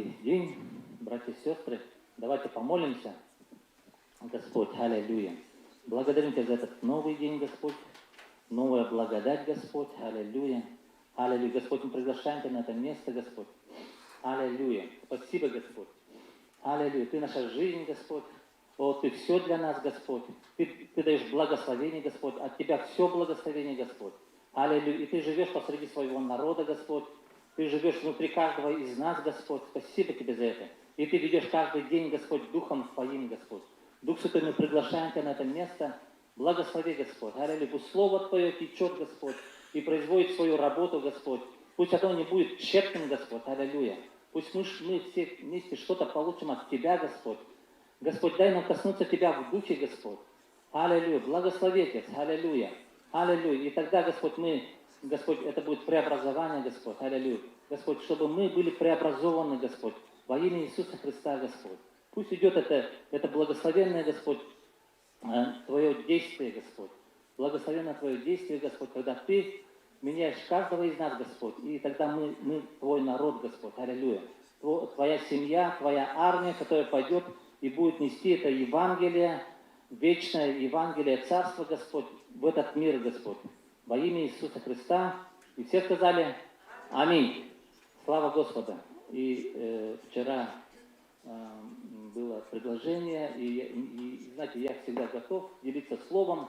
Добрый день, братья и сестры. Давайте помолимся. Господь, аллилуйя. Благодарим Тебя за этот новый день, Господь. Новая благодать, Господь. Аллилуйя. Аллилуйя. Господь, мы приглашаем Тебя на это место, Господь. Аллилуйя. Спасибо, Господь. Аллилуйя. Ты наша жизнь, Господь. О, Ты все для нас, Господь. Ты даешь благословение, Господь. От Тебя все благословение, Господь. Аллилуйя. И Ты живешь посреди своего народа, Господь. Ты живешь внутри каждого из нас, Господь. Спасибо Тебе за это. И Ты ведешь каждый день, Господь, Духом Твоим, Господь. Дух Святой, мы приглашаем Тебя на это место. Благослови, Господь. Аллилуйя. Пусть Слово Твое течет, Господь, и производит свою работу, Господь. Пусть оно не будет тщетным, Господь. Аллилуйя. Пусть мы все вместе что-то получим от Тебя, Господь. Господь, дай нам коснуться Тебя в духе, Господь. Аллилуйя. Благослови, Отец. Аллилуйя. Аллилуйя. И тогда, Господь, Господь, это будет преобразование, Господь. Аллилуйя. Господь, чтобы мы были преобразованы, Господь, во имя Иисуса Христа, Господь. Пусть идет это благословенное, Господь, Твое действие, Господь. Благословенное Твое действие, Господь, когда Ты меняешь каждого из нас, Господь. И тогда мы Твой народ, Господь. Аллилуйя. Твоя семья, Твоя армия, которая пойдет и будет нести это Евангелие, вечное Евангелие Царства, Господь, в этот мир, Господь. Во имя Иисуса Христа. И все сказали аминь. Слава Господу. И вчера было предложение, и знаете, я всегда готов делиться словом.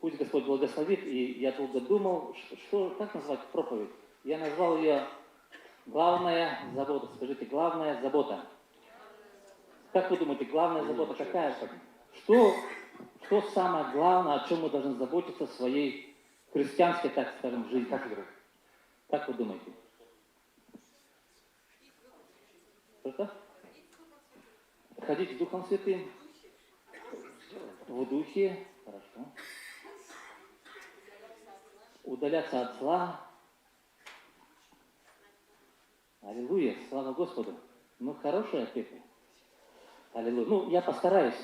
Пусть Господь благословит. И я долго думал, как назвать проповедь. Я назвал ее «Главная забота». Скажите, главная забота. Как вы думаете, главная забота какая? Что самое главное, о чем мы должны заботиться в своей христианской, так скажем, жизни? Как вы думаете? Что? Ходить Духом Святым. В духе. Хорошо. Удаляться от зла. Аллилуйя. Слава Господу. Ну, хорошая ответа. Аллилуйя. Ну, я постараюсь.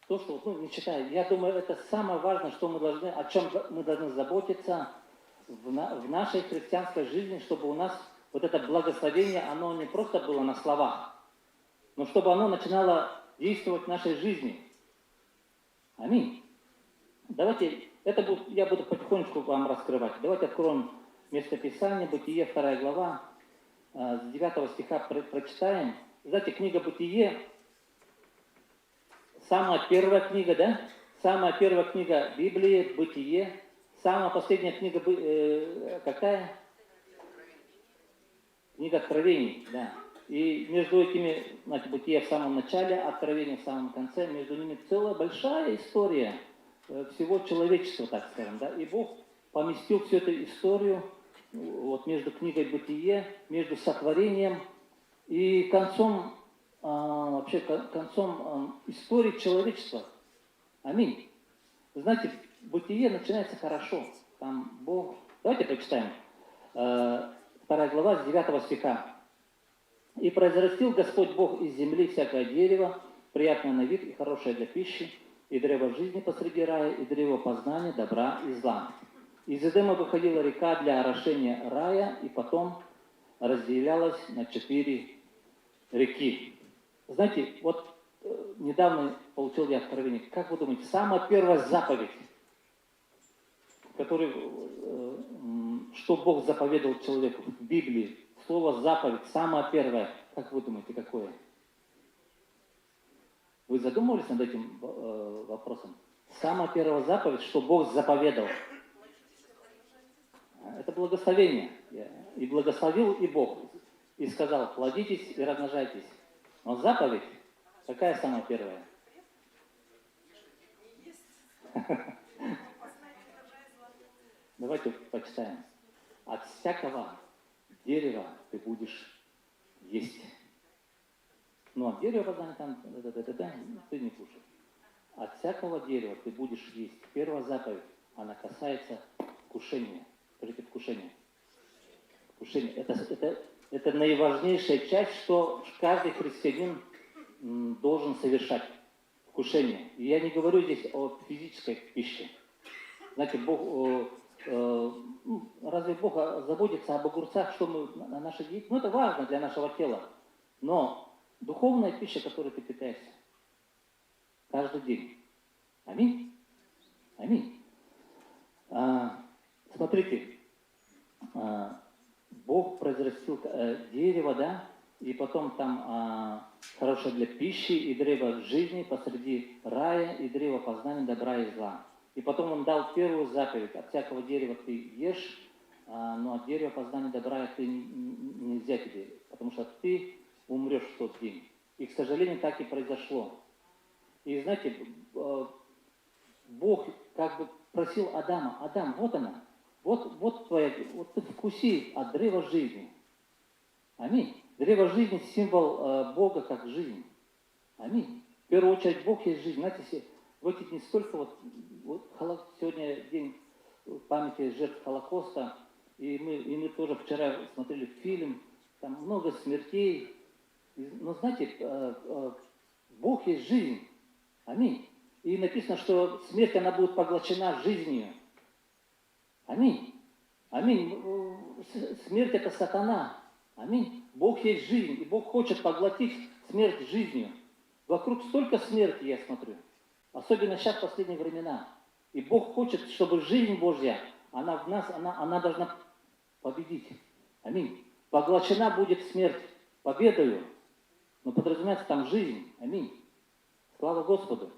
То, что, не читаю. Я думаю, это самое важное, о чем мы должны заботиться в нашей христианской жизни, чтобы у нас вот это благословение, оно не просто было на словах, но чтобы оно начинало действовать в нашей жизни. Аминь. Давайте, я буду потихонечку вам раскрывать. Давайте откроем местописание, Бытие, 2 глава, с 9 стиха прочитаем. Знаете, книга Бытие, самая первая книга, да? Самая первая книга Библии, Бытие. Самая последняя книга, какая? Книга Откровений, да. И между этими, знаете, Бытие в самом начале, Откровение в самом конце, между ними целая большая история всего человечества, так скажем, да. И Бог поместил всю эту историю вот между книгой Бытие, между сотворением и концом истории человечества. Аминь. Вы знаете, Бытие начинается хорошо. Там Бог... Давайте прочитаем. 2 глава с 9 стиха. «И произрастил Господь Бог из земли всякое дерево, приятное на вид и хорошее для пищи, и древо жизни посреди рая, и древо познания добра и зла. Из Эдема выходила река для орошения рая, и потом разделялась на 4 реки». Знаете, вот недавно получил я откровение. Как вы думаете, самая первая заповедь, что Бог заповедовал человеку в Библии, слово заповедь, самое первое, как вы думаете, какое? Вы задумывались над этим вопросом? Самая первая заповедь, что Бог заповедовал. Это благословение. И благословил и Бог. И сказал, плодитесь и размножайтесь. Но заповедь, какая самая первая? Давайте почитаем. От всякого дерева ты будешь есть. Ну, от дерева познания там, ты не кушай. От всякого дерева ты будешь есть. Первая заповедь, она касается вкушения. Скажите, вкушение. Вкушение. Это наиважнейшая часть, что каждый христианин должен совершать. Вкушение. И я не говорю здесь о физической пище. Знаете, Бог разве Бог заботится об огурцах, что мы на нашей диете? Ну, это важно для нашего тела. Но духовная пища, которой ты питаешься каждый день. Аминь. Аминь. Смотрите, Бог произрастил дерево, да, и потом там хорошее для пищи, и древо жизни посреди рая, и древо познания добра и зла. И потом Он дал первую заповедь: от всякого дерева ты ешь, но от дерева познания добра ты нельзя тебе, потому что ты умрешь в тот день. И, к сожалению, так и произошло. И знаете, Бог как бы просил Адама: Адам, вот она, вот твоя, вот ты вкуси от древа жизни. Аминь. Древо жизни – символ Бога как жизнь. Аминь. В первую очередь Бог есть жизнь. Знаете, в эти дни столько сегодня день памяти жертв Холокоста, и мы тоже вчера смотрели фильм, там много смертей. Но знаете, Бог есть жизнь. Аминь. И написано, что смерть, она будет поглощена жизнью. Аминь. Аминь. Смерть – это сатана. Аминь. Бог есть жизнь, и Бог хочет поглотить смерть жизнью. Вокруг столько смерти, я смотрю. Особенно сейчас, в последние времена. И Бог хочет, чтобы жизнь Божья, она в нас, она должна победить. Аминь. Поглощена будет смерть победою. Но подразумевается там жизнь. Аминь. Слава Господу.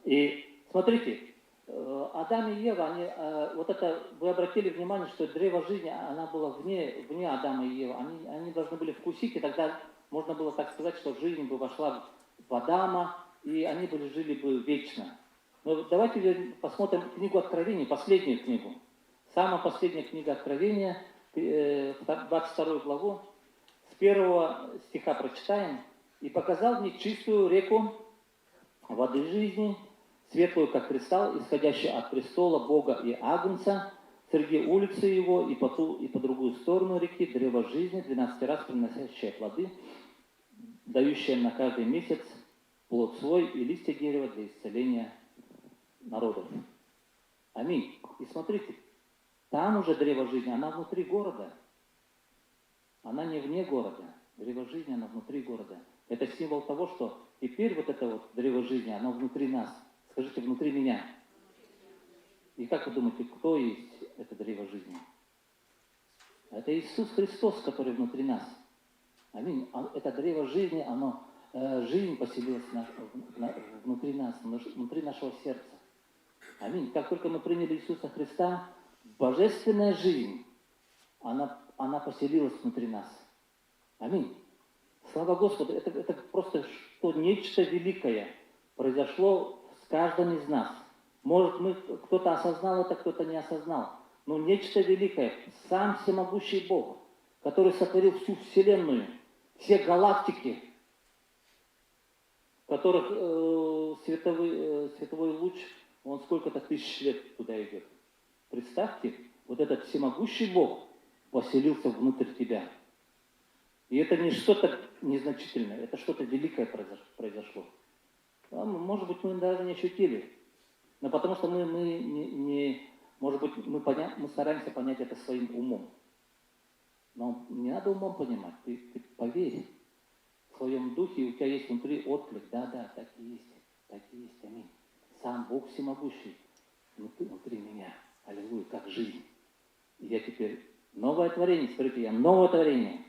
И смотрите, Адам и Ева, вот это, вы обратили внимание, что древо жизни, она была вне Адама и Евы. Они должны были вкусить, и тогда можно было так сказать, что жизнь бы вошла в Адама, и они жили бы вечно. Но давайте посмотрим книгу Откровения, последнюю книгу. Самая последняя книга Откровения, 22 главу, с 1 стиха прочитаем. «И показал мне чистую реку воды жизни, светлую, как кристалл, исходящую от престола Бога и Агнца, среди улицы его и по ту, и по другую сторону реки древо жизни, 12 раз приносящее плоды, дающее на каждый месяц плод свой и листья дерева для исцеления народов». Аминь. И смотрите, там уже древо жизни, она внутри города. Она не вне города. Древо жизни, она внутри города. Это символ того, что теперь вот это вот древо жизни, оно внутри нас. Скажите, внутри меня. И как вы думаете, кто есть это древо жизни? Это Иисус Христос, который внутри нас. Аминь. Это древо жизни, жизнь поселилась внутри нас, внутри нашего сердца. Аминь. Как только мы приняли Иисуса Христа, божественная жизнь, она поселилась внутри нас. Аминь. Слава Господу, это просто нечто великое произошло с каждым из нас. Может, кто-то осознал это, кто-то не осознал. Но нечто великое, сам всемогущий Бог, который сотворил всю Вселенную, все галактики, в которых световой луч, он сколько-то тысяч лет туда идет. Представьте, вот этот всемогущий Бог поселился внутрь тебя. И это не что-то незначительное, это что-то великое произошло. Может быть, мы даже не ощутили. Но потому что может быть, мы стараемся понять это своим умом. Но не надо умом понимать, ты поверь. В своем духе у тебя есть внутри отклик. Да, так и есть, аминь. Сам Бог всемогущий внутри меня. Аллилуйя, как жизнь. И я теперь новое творение, смотрите, я новое творение.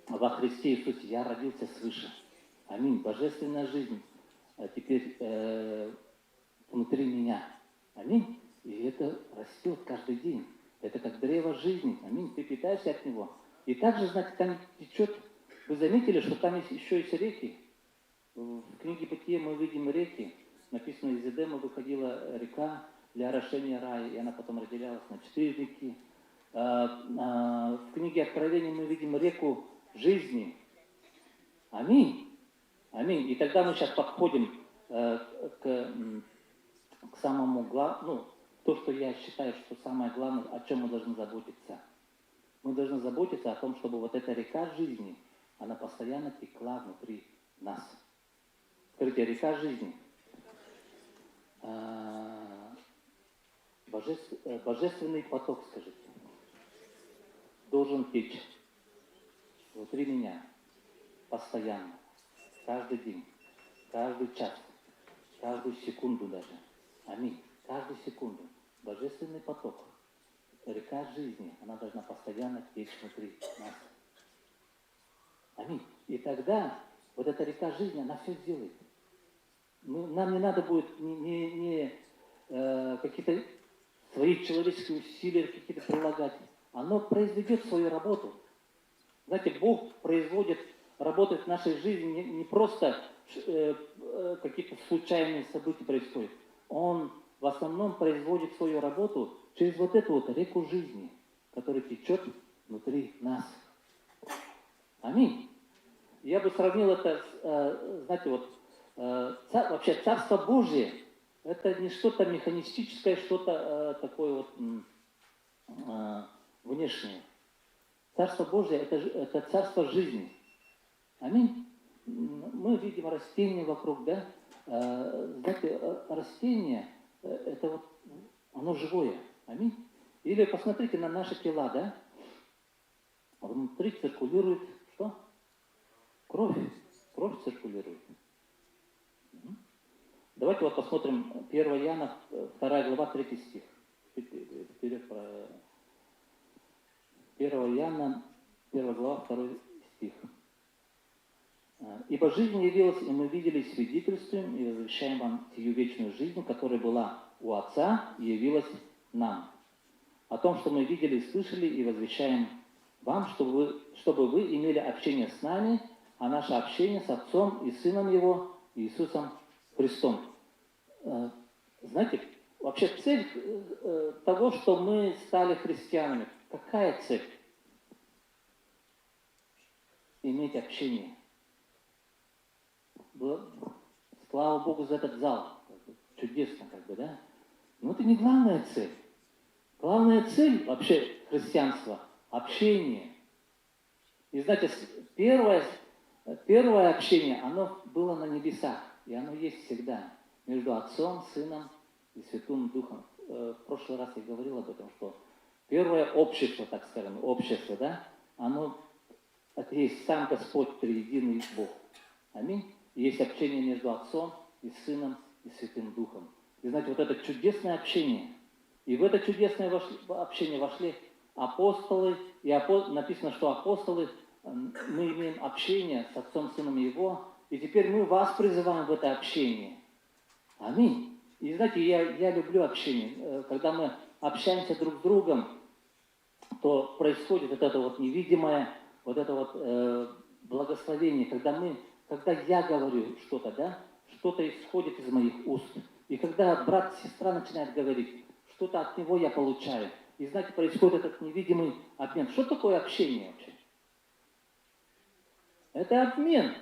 Во Христе Иисусе я родился свыше. Аминь. Божественная жизнь теперь внутри меня. Аминь. И это растет каждый день. Это как древо жизни. Аминь. Ты питаешься от него. И также, знаете, там течет. Вы заметили, что там есть еще есть реки? В книге Бытия мы видим реки. Написано, из Эдема выходила река для орошения рая, и она потом разделялась на 4 реки. В книге Откровения мы видим реку жизни. Аминь. Аминь. И тогда мы сейчас подходим к самому главному, то, что я считаю, что самое главное, о чем мы должны заботиться. Мы должны заботиться о том, чтобы вот эта река жизни, она постоянно текла внутри нас. Скажите, река жизни. Божественный поток, скажите, должен течь внутри меня постоянно, каждый день, каждый час, каждую секунду даже. Аминь. Каждую секунду. Божественный поток, река жизни, она должна постоянно течь внутри нас. Аминь. И тогда вот эта река жизни, она все сделает. Нам не надо будет какие-то свои человеческие усилия какие-то прилагать. Оно произведет свою работу. Знаете, Бог работает в нашей жизни не просто какие-то случайные события происходят. Он в основном производит свою работу через вот эту вот реку жизни, которая течет внутри нас. Аминь. Я бы сравнил это, знаете, вот, вообще Царство Божие, это не что-то механистическое, что-то такое вот внешнее. Царство Божие это царство жизни. Аминь. Мы видим растения вокруг, да? Знаете, растение, это вот, оно живое. Аминь. Или посмотрите на наши тела, да? Внутри циркулирует что? Кровь. Кровь циркулирует. Давайте вот посмотрим 1 Иоанна, 2 глава, 3 стих. Вперед про 1 Иоанна, 1 глава, 2 стих. «Ибо жизнь явилась, и мы видели, свидетельствуем, и возвещаем вам сию вечную жизнь, которая была у Отца, и явилась нам. О том, что мы видели и слышали, и возвещаем вам, чтобы вы имели общение с нами, а наше общение с Отцом и Сыном Его, Иисусом Христом». Знаете, вообще цель того, что мы стали христианами, какая цель? Иметь общение. Слава Богу за этот зал. Чудесно, как бы, да? Но это не главная цель. Главная цель вообще христианства – общение. И знаете, первое общение, оно было на небесах, и оно есть всегда. Между Отцом, Сыном и Святым Духом. В прошлый раз я говорил об этом, что первое общество, так скажем, общество, да, это есть сам Господь, триединый Бог. Аминь. И есть общение между Отцом и Сыном и Святым Духом. И знаете, вот это чудесное общение. И в это чудесное общение вошли апостолы, и написано, что апостолы, мы имеем общение с Отцом, Сыном Его, и теперь мы вас призываем в это общение. Аминь. И знаете, я люблю общение. Когда мы общаемся друг с другом, то происходит вот это вот невидимое, вот это вот благословение, когда я говорю что-то, да, что-то исходит из моих уст. И когда брат, сестра начинает говорить, что-то от него я получаю. И знаете, происходит этот невидимый обмен. Что такое общение вообще? Это обмен.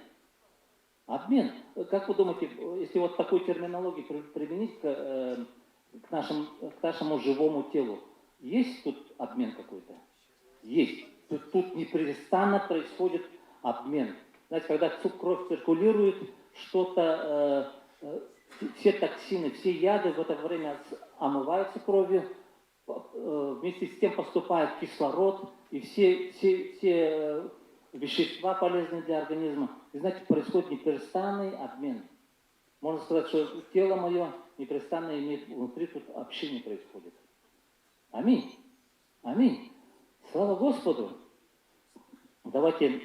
Обмен. Как вы думаете, если вот такую терминологию применить к нашему живому телу, есть тут обмен какой-то? Есть. Тут непрестанно происходит обмен. Знаете, когда кровь циркулирует, что-то, все токсины, все яды в это время омываются кровью, вместе с тем поступает кислород, и все вещества полезные для организма. И знаете, происходит непрестанный обмен. Можно сказать, что тело мое непрестанно имеет, внутри тут общение происходит. Аминь. Аминь. Слава Господу. Давайте 1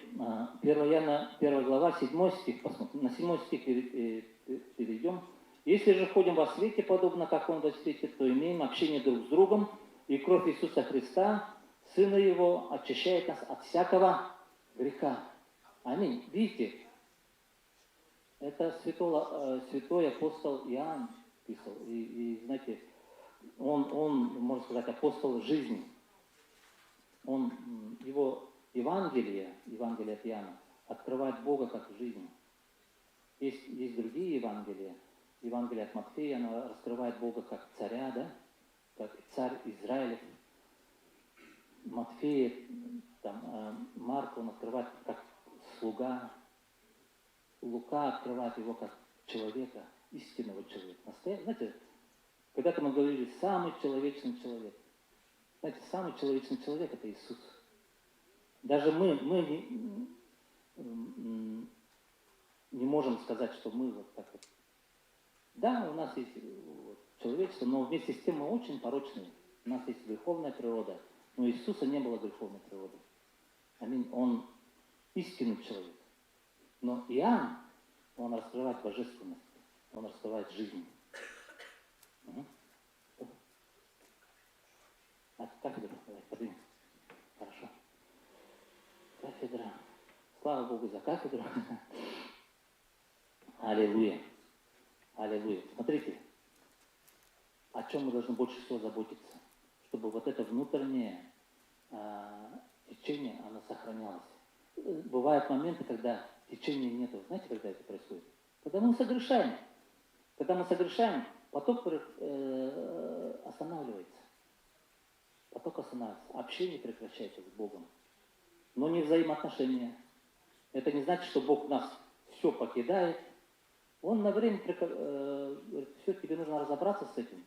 Иоанна, 1 глава, 7 стих посмотрим. На 7 стих перейдем. «Если же ходим во свете, подобно как Он во свете, то имеем общение друг с другом, и кровь Иисуса Христа, Сына Его, очищает нас от всякого греха». Аминь. Видите, это святой апостол Иоанн писал. И знаете, он, можно сказать, апостол жизни. Его Евангелие от Иоанна, открывает Бога как жизнь. Есть другие Евангелия. Евангелие от Матфея, оно раскрывает Бога как царя, да? Как царь Израилев. Матфея, Марк, он открывает как слуга. Лука открывает его как человека, истинного человека. Знаете, Когда-то мы говорили, самый человечный человек. Знаете, самый человечный человек – это Иисус. Даже мы не можем сказать, что мы вот так вот. Да, у нас есть человечество, но вместе с тем мы очень порочные. У нас есть греховная природа, но у Иисуса не было греховной природы. Аминь. Он истинный человек. Но Иоанн, он раскрывает божественность, он раскрывает жизнь. Угу. Кафедра, давай, подвинь. Хорошо. Кафедра. Слава Богу за кафедру. Аллилуйя. Аллилуйя. Смотрите, о чем мы должны больше всего заботиться, чтобы вот это внутреннее течение, оно сохранялось. Бывают моменты, когда течения нет. Знаете, когда это происходит? Когда мы согрешаем. Когда мы согрешаем, поток останавливается. Поток останавливается. Общение прекращается с Богом. Но не взаимоотношения. Это не значит, что Бог нас все покидает. Он на время говорит, все, тебе нужно разобраться с этим.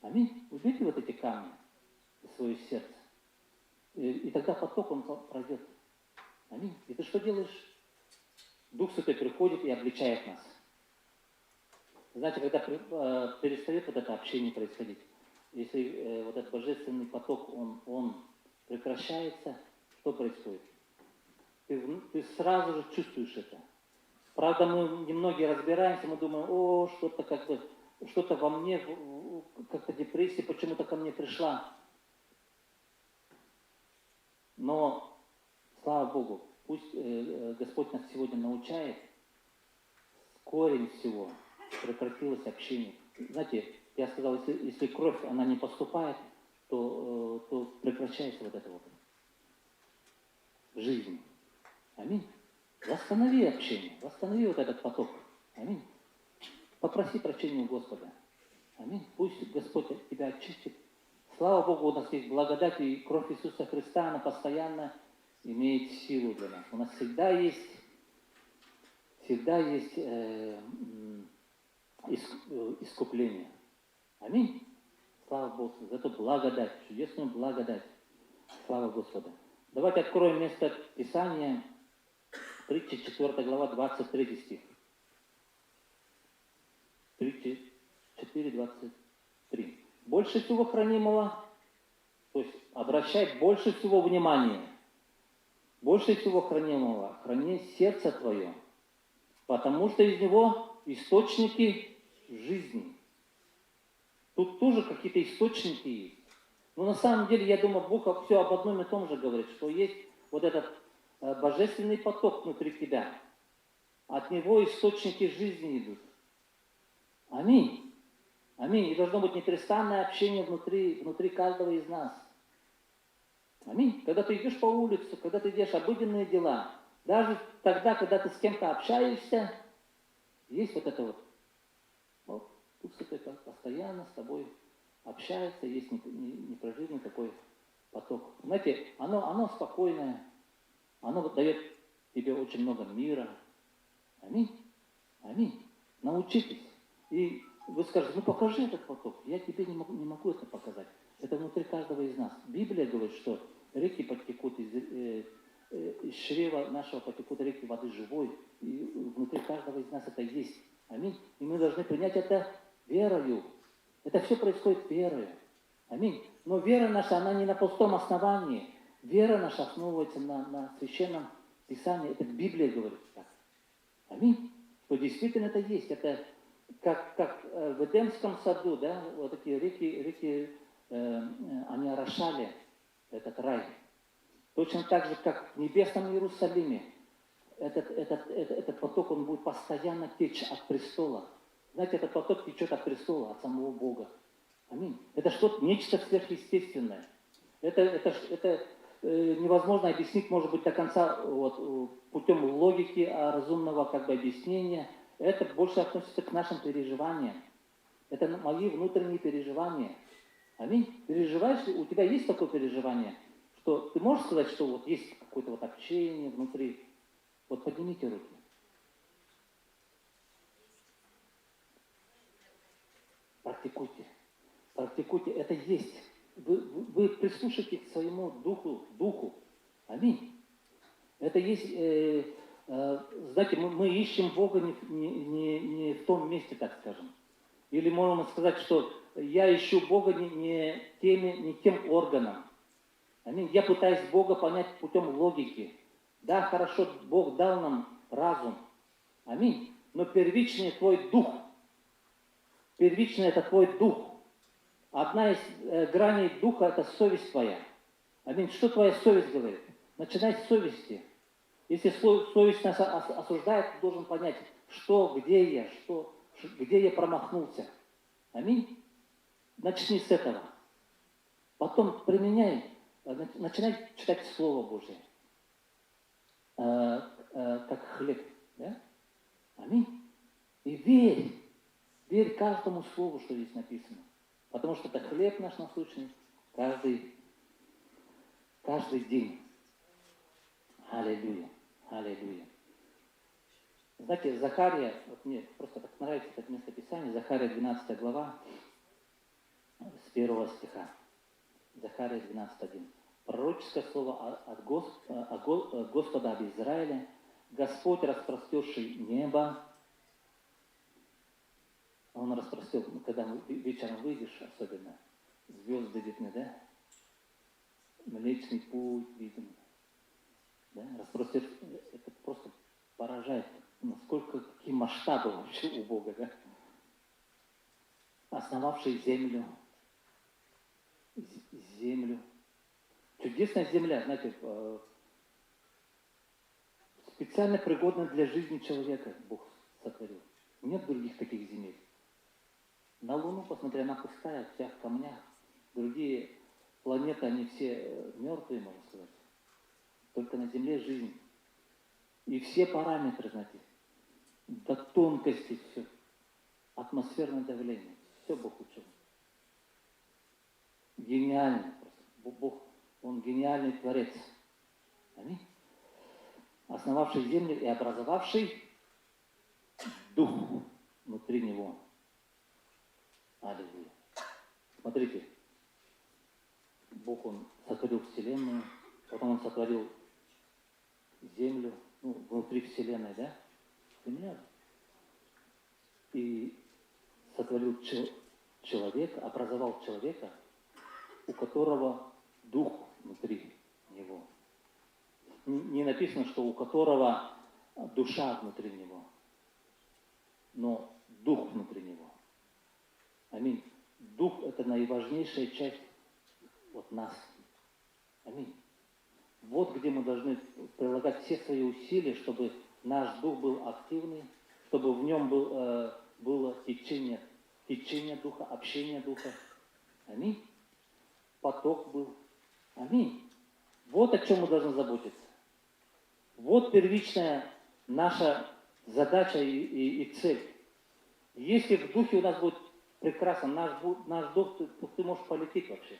Аминь. Убейте вот эти камни из своего сердца. И тогда поток, он пройдет. Аминь. И ты что делаешь? Дух Святой приходит и обличает нас. Знаете, когда перестает вот это общение происходить, если вот этот божественный поток, он прекращается, что происходит? Ты сразу же чувствуешь это. Правда, мы немногие разбираемся, мы думаем, что-то как-то, что-то во мне, как-то депрессия почему-то ко мне пришла. Но, слава Богу, пусть Господь нас сегодня научает, корень всего прекратилось общение. Знаете, я сказал, если кровь, она не поступает, то прекращается вот это вот жизнь. Аминь. Восстанови общение, восстанови вот этот поток. Аминь. Попроси прощения у Господа. Аминь. Пусть Господь тебя очистит. Слава Богу, у нас есть благодать, и кровь Иисуса Христа, она постоянно имеет силу для нас. У нас всегда есть искупление. Аминь. Слава Богу за эту благодать, чудесную благодать. Слава Господу. Давайте откроем место Писания, притча 4 глава, 23 стих. Притча 4, 23. Больше всего хранимого, то есть обращай больше всего внимания, больше всего хранимого, храни сердце твое, потому что из него источники жизни. Тут тоже какие-то источники есть. Но на самом деле, я думаю, Бог все об одном и том же говорит, что есть вот этот божественный поток внутри тебя. От него источники жизни идут. Аминь. Аминь. И должно быть непрестанное общение внутри каждого из нас. Аминь. Когда ты идешь по улице, когда ты делаешь обыденные дела, даже тогда, когда ты с кем-то общаешься, есть вот это вот Дух Святой постоянно с тобой общается, есть непрерывный такой поток. Знаете, оно спокойное, оно дает тебе очень много мира. Аминь. Аминь. Научитесь. И вы скажете, покажи этот поток. Я тебе не могу это показать. Это внутри каждого из нас. Библия говорит, что реки потекут из чрева нашего потекут реки воды живой. И внутри каждого из нас это есть. Аминь. И мы должны принять это верою. Это все происходит верою. Аминь. Но вера наша, она не на пустом основании. Вера наша основывается на священном Писании. Это Библия говорит так. Аминь. Что действительно это есть. Это как в Эдемском саду, да, вот такие реки, они орошали этот рай. Точно так же, как в небесном Иерусалиме, этот поток, он будет постоянно течь от престола. Знаете, этот поток течет от престола, от самого Бога. Аминь. Это что-то, нечто сверхъестественное. Это невозможно объяснить, может быть, до конца путем логики, разумного объяснения. Это больше относится к нашим переживаниям. Это мои внутренние переживания. Аминь. Переживаешь, у тебя есть такое переживание, что ты можешь сказать, что есть какое-то общение внутри. Поднимите руки. практикуйте. Практикуйте, это есть. Вы прислушайтесь к своему духу. Аминь. Это есть, знаете, мы ищем Бога не в том месте, так скажем. Или можно сказать, что я ищу Бога не тем органом. Аминь. Я пытаюсь Бога понять путем логики. Да, хорошо, Бог дал нам разум. Аминь. Но первичный твой дух. Первичный это твой дух. Одна из граней духа это совесть твоя. Аминь. Что твоя совесть говорит? Начинай с совести. Если совесть нас осуждает, ты должен понять, где я промахнулся. Аминь. Начни с этого. Потом начинай читать Слово Божие. Как хлеб. Да? Аминь. И верь каждому слову, что здесь написано. Потому что это хлеб наш насущный каждый день. Аллилуйя. Аллилуйя. Знаете, Захария, вот мне просто так нравится это место Писания, Захария 12 глава, с 1 стиха. Захария 12:1. Пророческое слово от Господа об Израиле. Господь, распростерший небо, Он распростер, когда вечером выйдешь, особенно, звезды видны, да? Млечный путь виден. Да? Распростер, это просто поражает, какие масштабы вообще у Бога, да? Основавший землю. Чудесная земля, знаете, специально пригодна для жизни человека Бог сотворил. Нет других таких земель. На Луну, посмотря, она пустая, вся в камнях. Другие планеты, они все мертвые, можно сказать. Только на Земле жизнь. И все параметры, знаете, до тонкости все. Атмосферное давление. Все Бог учил. Гениально просто. Бог, Он гениальный Творец. Аминь. Основавший землю и образовавший дух внутри него. Аллилуйя. Смотрите, Бог, Он сотворил Вселенную, потом Он сотворил землю, внутри Вселенной, да? Земля. И сотворил человека, образовал человека, у которого дух внутри него. Не написано, что у которого душа внутри него, но дух внутри него. Аминь. Дух – это наиважнейшая часть от нас. Аминь. Вот где мы должны прилагать все свои усилия, чтобы наш дух был активный, чтобы в нем было течение духа, общение духа. Аминь. Поток был. Аминь. Вот о чем мы должны заботиться. Вот первичная наша задача и цель. Если в духе у нас будет прекрасно, наш дух, то ты можешь полететь вообще.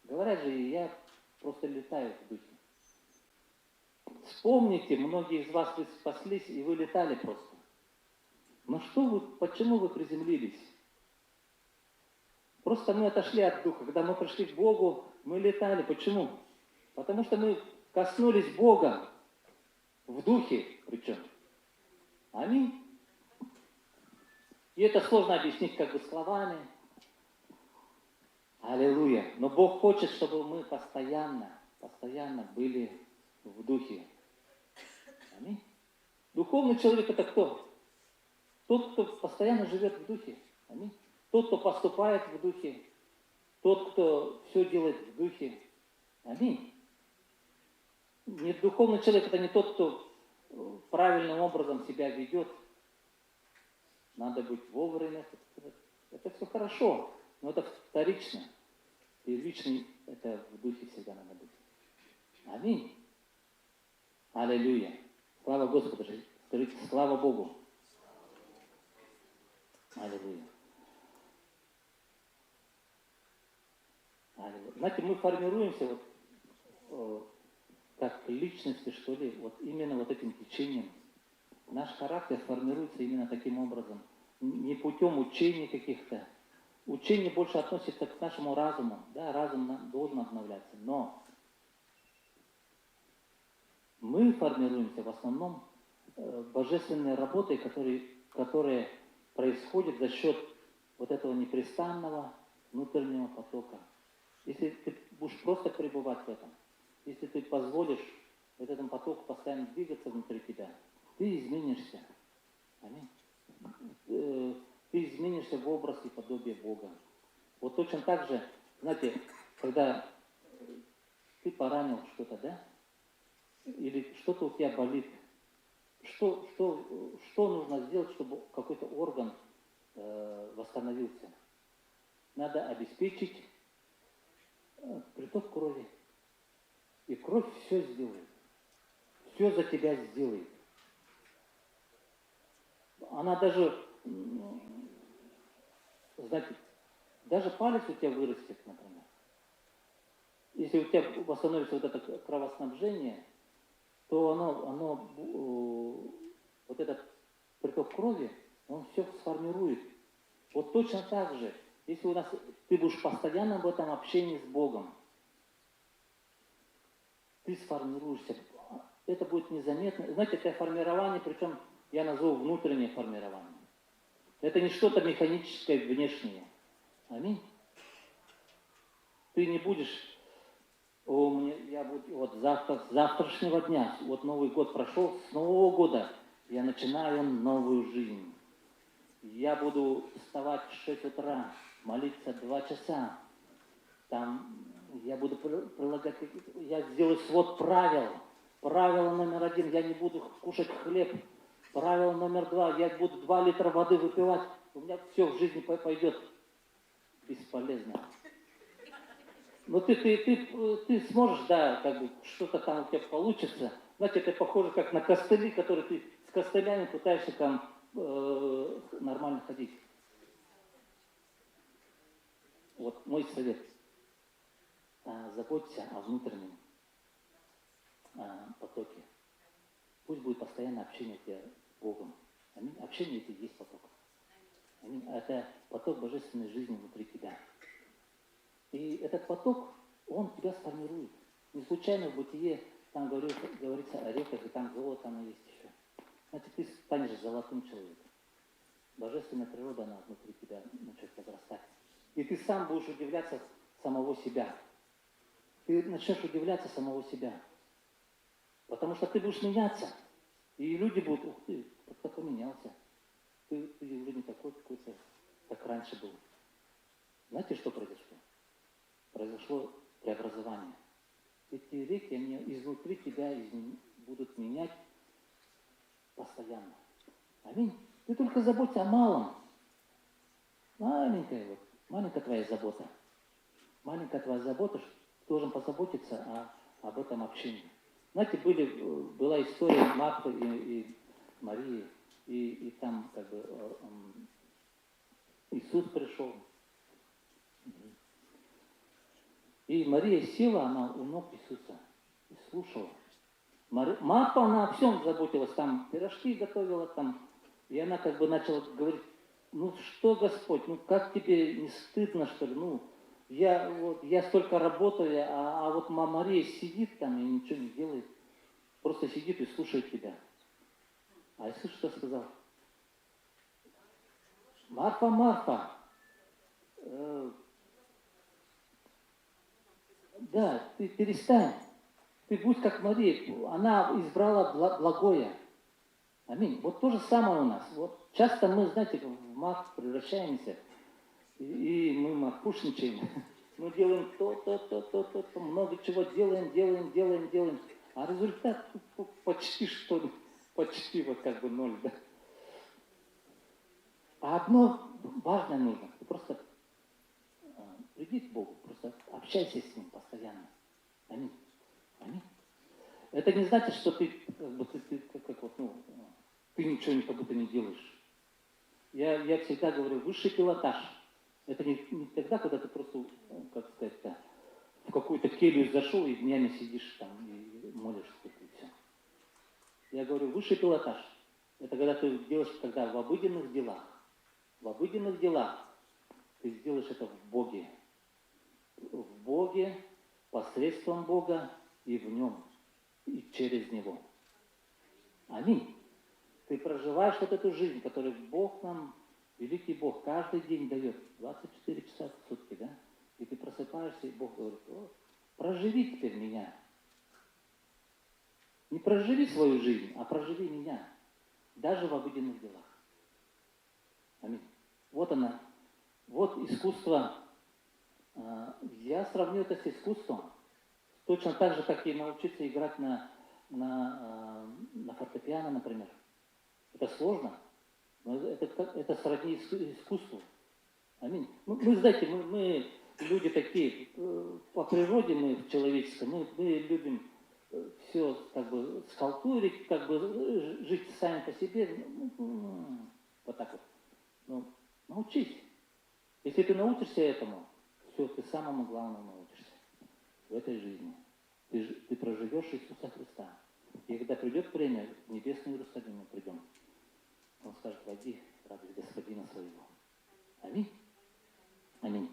Говорят же, я просто летаю в духе. Вспомните, многие из вас вы спаслись, и вы летали просто. Но почему вы приземлились? Просто мы отошли от духа. Когда мы пришли к Богу, мы летали. Почему? Потому что мы коснулись Бога в духе причем. Аминь. И это сложно объяснить как бы словами. Аллилуйя. Но Бог хочет, чтобы мы постоянно были в духе. Аминь. Духовный человек это кто? Тот, кто постоянно живет в духе. Аминь. Тот, кто поступает в духе. Тот, кто все делает в духе. Аминь. Духовный человек это не тот, кто правильным образом себя ведет. Надо быть вовремя. Это все хорошо, но это вторично. Первичный это в духе всегда надо быть. Аминь. Аллилуйя. Слава Господу. Скажите, слава Богу. Аллилуйя. Аллилуйя. Знаете, мы формируемся как личности, что ли, вот именно вот этим течением. Наш характер формируется именно таким образом. Не путем учений каких-то, учение больше относится к нашему разуму. Да, разум должен обновляться. Но мы формируемся в основном божественной работой, которая происходит за счет вот этого непрестанного внутреннего потока. Если ты будешь просто пребывать в этом, если ты позволишь вот этому потоку постоянно двигаться внутри тебя, ты изменишься. Аминь. Ты изменишься в образ и подобие Бога. Вот точно так же, знаете, когда ты поранил что-то, да? Или что-то у тебя болит, что нужно сделать, чтобы какой-то орган восстановился? Надо обеспечить приток крови. И кровь все сделает. Все за тебя сделает. Она даже, знаете, даже палец у тебя вырастет, например. Если у тебя восстановится вот это кровоснабжение, то вот этот приток крови, он все сформирует. Вот точно так же, если ты будешь постоянно в этом общении с Богом, ты сформируешься. Это будет незаметно. Знаете, это формирование, причем я назову внутреннее формирование. Это не что-то механическое, внешнее. Аминь. Ты не будешь, вот с завтрашнего дня, вот Новый год прошел, с Нового года я начинаю новую жизнь. Я буду вставать в 6 утра, молиться 2 часа. Там я буду прилагать, я сделаю свод правил. Правило номер 1, я не буду кушать хлеб. Правило номер 2, я буду 2 литра воды выпивать. У меня все в жизни пойдет бесполезно. Но ты сможешь, да, как бы что-то там у тебя получится. Знаете, это похоже как на костыли, которые ты с костылями пытаешься там нормально ходить. Вот мой совет. Заботься о внутреннем потоке. Пусть будет постоянное общение у тебя с Богом. Аминь. Общение это и есть поток. Аминь. Это поток божественной жизни внутри тебя. И этот поток, он тебя сформирует. Не случайно в Бытие там говорится о реках, и там золото, оно есть еще. Значит, ты станешь золотым человеком. Божественная природа, она внутри тебя начнет возрастать. И ты сам будешь удивляться самого себя. Ты начнешь удивляться самого себя. Потому что ты будешь меняться. И люди будут, ух ты, как-то поменялся. Ты уже не такой какой-то, как раньше был. Знаете, что произошло? Произошло преобразование. Эти реки, они изнутри тебя будут менять постоянно. Аминь. Ты только заботься о малом. Маленькая твоя забота. Маленькая твоя забота, что ты должен позаботиться об этом общении. Знаете, была история Марты и Марии, и там как бы Иисус пришел. И Мария села, она у ног Иисуса и слушала. Марта, она о всем заботилась, там пирожки готовила, там, и она как бы начала говорить, ну что, Господь, ну как тебе не стыдно, что ли, ну, я столько работаю, а вот Мария сидит там и ничего не делает, просто сидит и слушает тебя. А Иисус что сказал? Марфа, Марфа, да, ты перестань, ты будь как Мария, она избрала благое. Аминь. Вот то же самое у нас. Вот часто мы, знаете, в мах превращаемся, и мы махушничаем. Мы делаем то, много чего делаем. А результат почти вот как бы ноль, да. А одно важное нужно. Ты просто приди к Богу, просто общайся с Ним постоянно. Аминь. Аминь. Это не значит, что ты ничего как будто не делаешь. Я всегда говорю, высший пилотаж. Это не тогда, когда ты просто, как сказать, в какую-то келью зашел и днями сидишь там и молишься, и все. Я говорю, высший пилотаж. Это когда ты делаешь, когда в обыденных делах ты сделаешь это в Боге. В Боге, посредством Бога и в Нем, и через Него. Аминь. Ты проживаешь вот эту жизнь, которую Бог нам, великий Бог, каждый день дает. 24 часа в сутки, да? И ты просыпаешься, и Бог говорит: вот, проживи теперь меня. Не проживи свою жизнь, а проживи меня. Даже в обыденных делах. Аминь. Вот она. Вот искусство. Я сравню это с искусством. Точно так же, как и научиться играть на фортепиано, например. Это сложно, но это сродни искусству. Аминь. Мы знаете, мы люди такие, по природе мы человеческие, мы любим все как бы схалтурить, как бы жить сами по себе. Вот так вот. Ну, научись. Если ты научишься этому, все, ты самому главному научишься в этой жизни. Ты проживешь Иисуса Христа. И когда придет время, в небесный Иерусалим мы придем, Он скажет: войди, радость Господина своего. Аминь. Аминь.